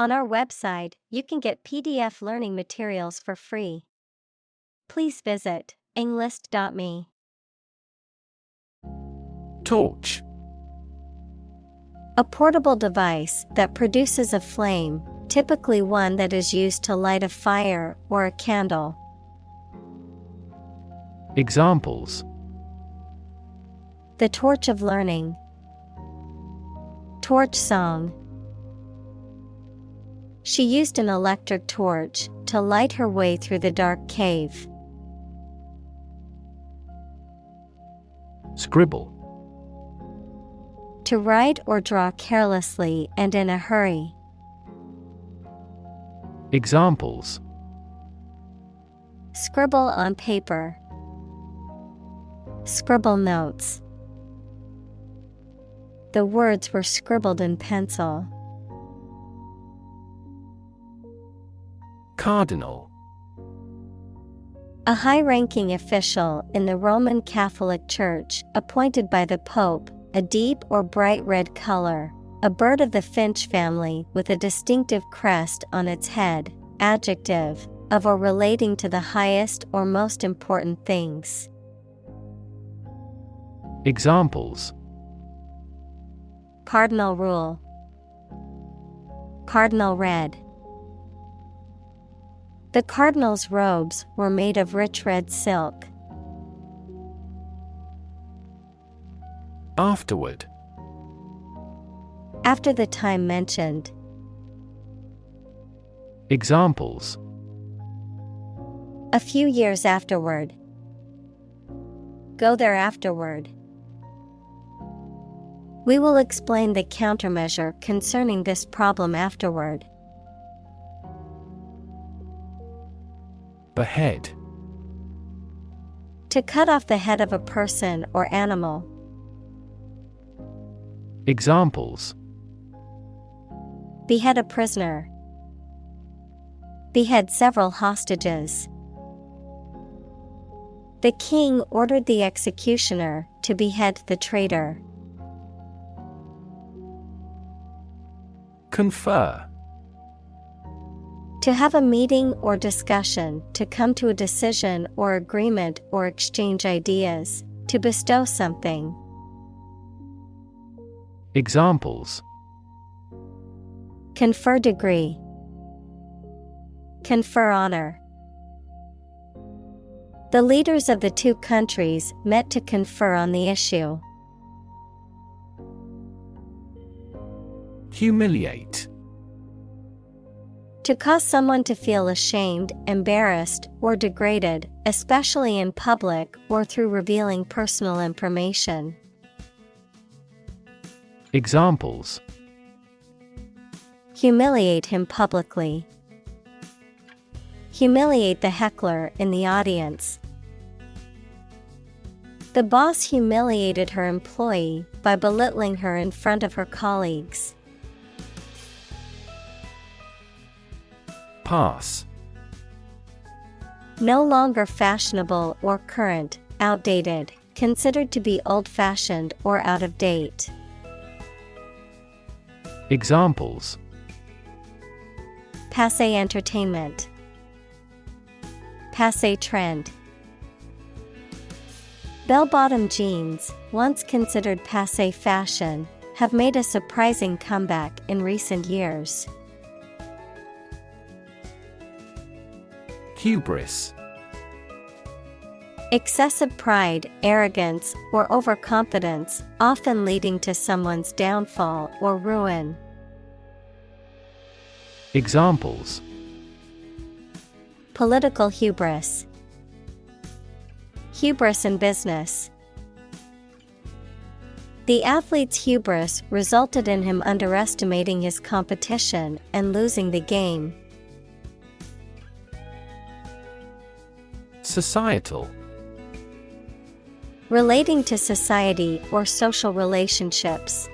On our website, you can get PDF learning materials for free. Please visit englist.me. Torch. A portable device that produces a flame, typically one that is used to light a fire or a candle. Examples: The torch of learning. Torch song. She used an electric torch to light her way through the dark cave. Scribble. To write or draw carelessly and in a hurry. Examples: Scribble on paper. Scribble notes. The words were scribbled in pencil. Cardinal. A high-ranking official in the Roman Catholic Church, appointed by the Pope, a deep or bright red color, a bird of the finch family with a distinctive crest on its head, adjective, of or relating to the highest or most important things. Examples: Cardinal rule. Cardinal red. The cardinal's robes were made of rich red silk. Afterward. After the time mentioned. Examples: A few years afterward. Go there afterward. We will explain the countermeasure concerning this problem afterward. Behead. To cut off the head of a person or animal. Examples: Behead a prisoner. Behead several hostages. The king ordered the executioner to behead the traitor. Confer. To have a meeting or discussion, to come to a decision or agreement or exchange ideas, to bestow something. Examples: Confer degree. Confer honor. The leaders of the two countries met to confer on the issue. Humiliate. To cause someone to feel ashamed, embarrassed, or degraded, especially in public or through revealing personal information. Examples: Humiliate him publicly. Humiliate the heckler in the audience. The boss humiliated her employee by belittling her in front of her colleagues. Pass. No longer fashionable or current, outdated, considered to be old-fashioned or out of date. Examples: Passé entertainment. Passé trend. Bell-bottom jeans, once considered passé fashion, have made a surprising comeback in recent years. Hubris. Excessive pride, arrogance, or overconfidence, often leading to someone's downfall or ruin. Examples: Political hubris. Hubris in business. The athlete's hubris resulted in him underestimating his competition and losing the game. Societal. Relating to society or social relationships.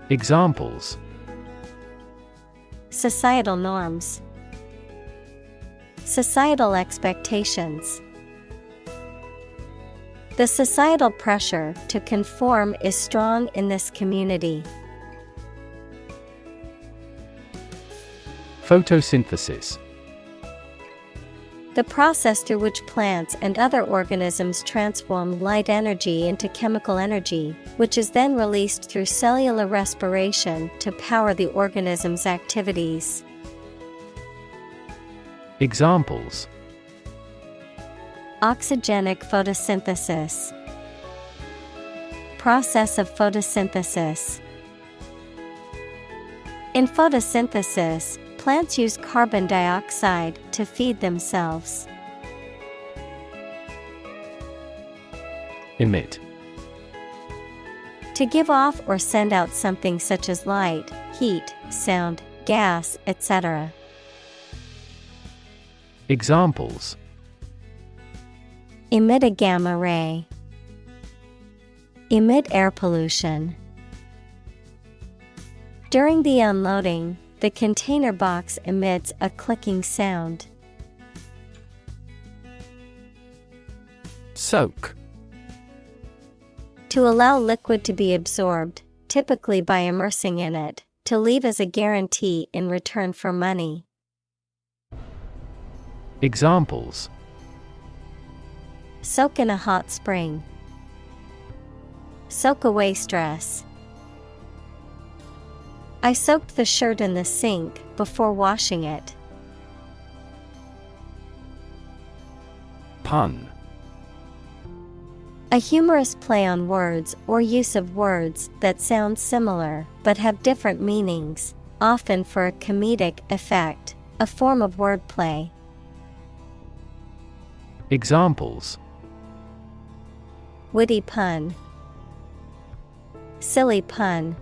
Examples: Societal norms. Societal expectations. The societal pressure to conform is strong in this community. Photosynthesis. The process through which plants and other organisms transform light energy into chemical energy, which is then released through cellular respiration to power the organism's activities. Examples: Oxygenic photosynthesis. Process of photosynthesis. In photosynthesis, plants use carbon dioxide to feed themselves. Emit. To give off or send out something such as light, heat, sound, gas, etc. Examples: Emit a gamma ray. Emit air pollution. During the unloading, the container box emits a clicking sound. Soak. To allow liquid to be absorbed, typically by immersing in it, to leave as a guarantee in return for money. Examples: Soak in a hot spring. Soak away stress. I soaked the shirt in the sink before washing it. Pun. A humorous play on words or use of words that sound similar but have different meanings, often for a comedic effect, a form of wordplay. Examples: Witty pun. Silly pun.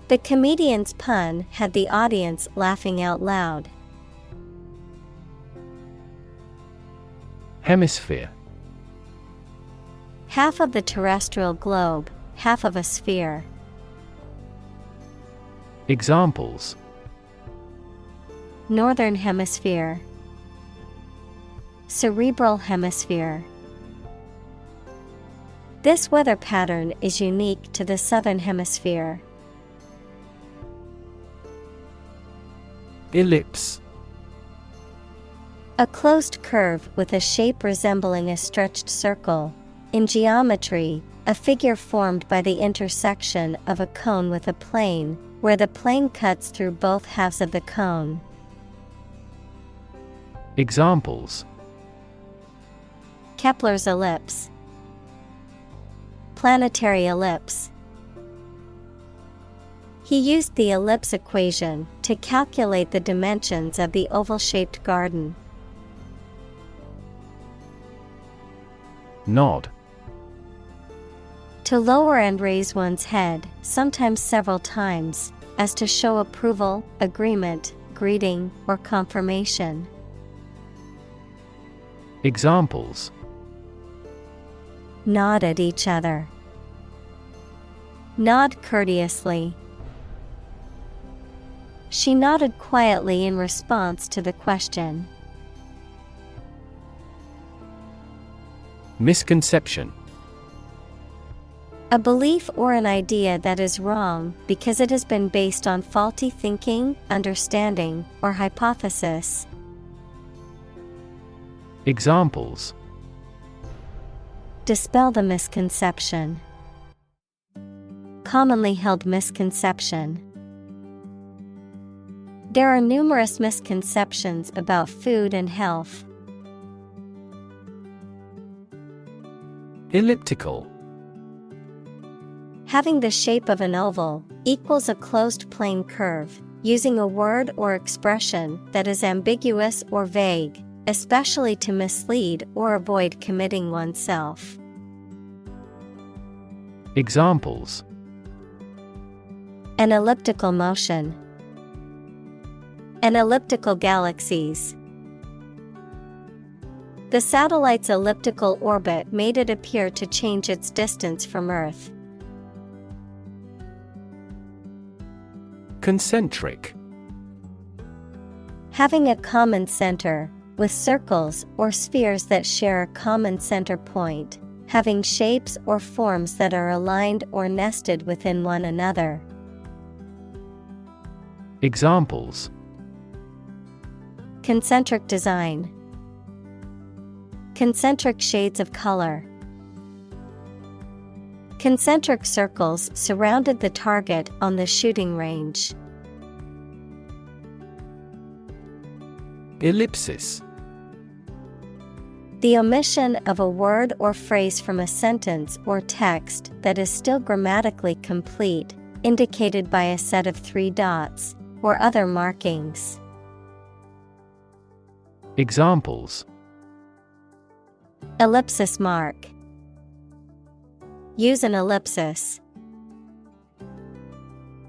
The comedian's pun had the audience laughing out loud. Hemisphere. Half of the terrestrial globe, half of a sphere. Examples: Northern hemisphere. Cerebral hemisphere. This weather pattern is unique to the southern hemisphere. Ellipse. A closed curve with a shape resembling a stretched circle. In geometry, a figure formed by the intersection of a cone with a plane, where the plane cuts through both halves of the cone. Examples: Kepler's ellipse. Planetary ellipse. He used the ellipse equation to calculate the dimensions of the oval-shaped garden. Nod. To lower and raise one's head, sometimes several times, as to show approval, agreement, greeting, or confirmation. Examples: Nod at each other. Nod courteously. She nodded quietly in response to the question. Misconception. A belief or an idea that is wrong because it has been based on faulty thinking, understanding, or hypothesis. Examples: Dispel the misconception. Commonly held misconception. There are numerous misconceptions about food and health. Elliptical. Having the shape of an oval, equals a closed plane curve, using a word or expression that is ambiguous or vague, especially to mislead or avoid committing oneself. Examples: An elliptical motion. An elliptical galaxies. The satellite's elliptical orbit made it appear to change its distance from Earth. Concentric. Having a common center, with circles or spheres that share a common center point, having shapes or forms that are aligned or nested within one another. Examples: concentric design, concentric shades of color. Concentric circles surrounded the target on the shooting range. Ellipsis. The omission of a word or phrase from a sentence or text that is still grammatically complete, indicated by a set of 3 dots, or other markings. Examples: ellipsis mark. Use an ellipsis.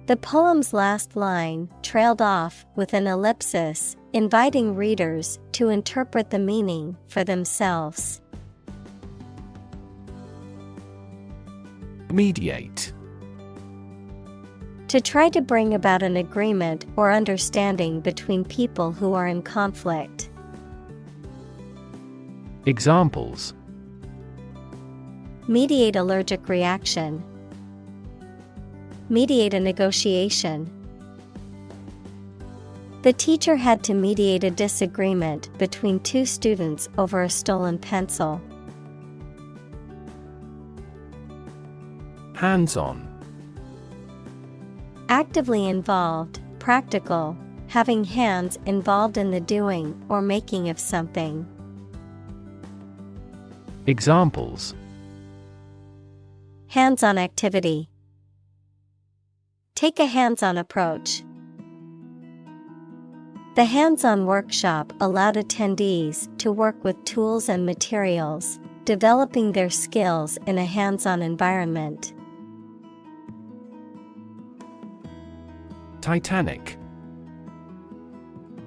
The poem's last line trailed off with an ellipsis, inviting readers to interpret the meaning for themselves. Mediate. To try to bring about an agreement or understanding between people who are in conflict. Examples: mediate allergic reaction. Mediate a negotiation. The teacher had to mediate a disagreement between 2 students over a stolen pencil. Hands-on. Actively involved, practical, having hands involved in the doing or making of something. Examples: hands-on activity. Take a hands-on approach. The hands-on workshop allowed attendees to work with tools and materials, developing their skills in a hands-on environment. Titanic.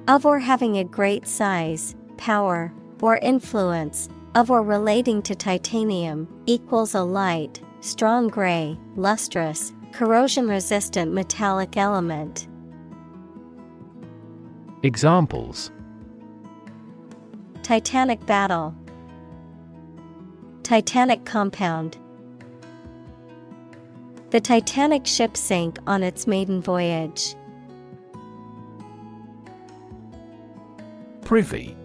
Of or having a great size, power, or influence, of or relating to titanium, equals a light, strong gray, lustrous, corrosion-resistant metallic element. Examples: Titanic battle. Titanic compound. The Titanic ship sank on its maiden voyage. Privy.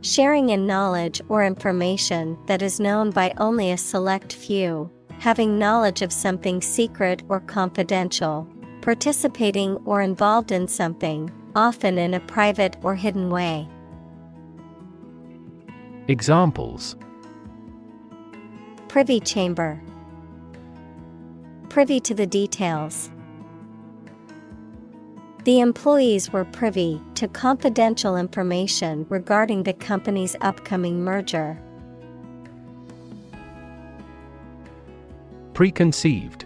Sharing in knowledge or information that is known by only a select few, having knowledge of something secret or confidential, participating or involved in something, often in a private or hidden way. Examples: Privy chamber. Privy to the details. The employees were privy to confidential information regarding the company's upcoming merger. Preconceived.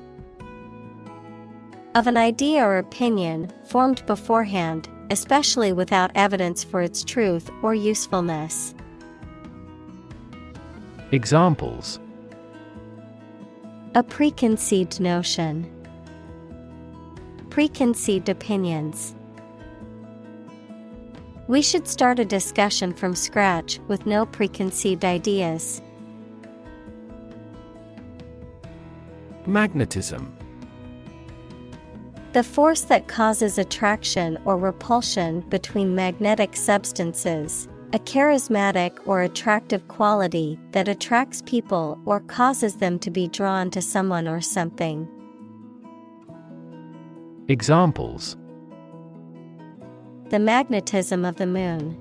Of an idea or opinion formed beforehand, especially without evidence for its truth or usefulness. Examples: A preconceived notion. Preconceived opinions. We should start a discussion from scratch with no preconceived ideas. Magnetism. The force that causes attraction or repulsion between magnetic substances, a charismatic or attractive quality that attracts people or causes them to be drawn to someone or something. Examples: The magnetism of the moon.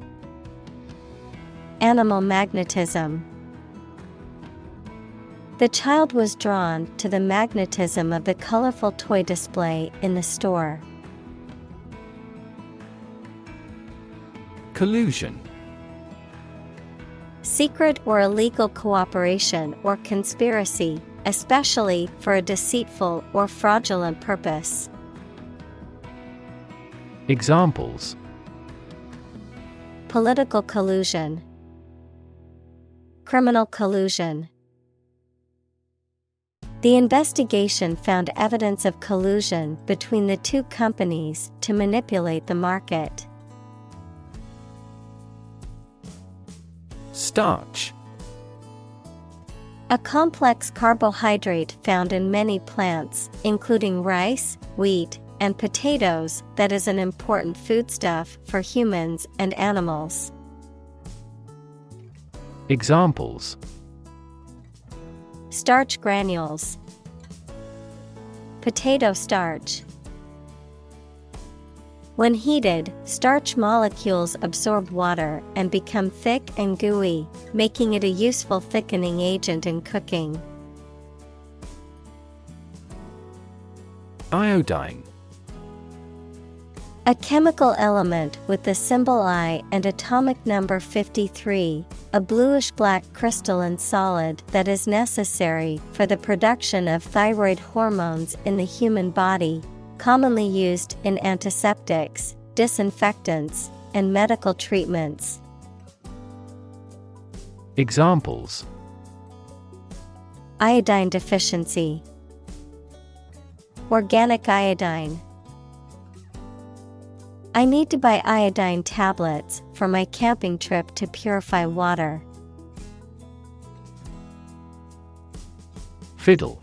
Animal magnetism. The child was drawn to the magnetism of the colorful toy display in the store. Collusion. Secret or illegal cooperation or conspiracy, especially for a deceitful or fraudulent purpose. Examples: Political collusion. Criminal collusion. The investigation found evidence of collusion between the 2 companies to manipulate the market. Starch. A complex carbohydrate found in many plants, including rice, wheat, and potatoes that is an important foodstuff for humans and animals. Examples: Starch granules, potato starch. When heated, starch molecules absorb water and become thick and gooey, making it a useful thickening agent in cooking. Iodine. A chemical element with the symbol I and atomic number 53, a bluish-black crystalline solid that is necessary for the production of thyroid hormones in the human body, commonly used in antiseptics, disinfectants, and medical treatments. Examples: Iodine deficiency, organic iodine. I need to buy iodine tablets for my camping trip to purify water. Fiddle.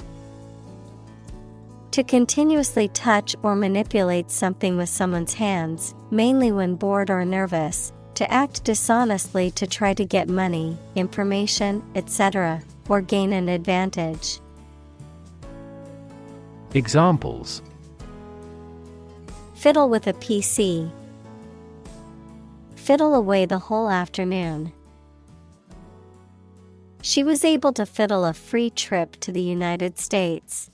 To continuously touch or manipulate something with someone's hands, mainly when bored or nervous, to act dishonestly to try to get money, information, etc., or gain an advantage. Examples: Fiddle with a PC. Fiddle away the whole afternoon. She was able to fiddle a free trip to the United States.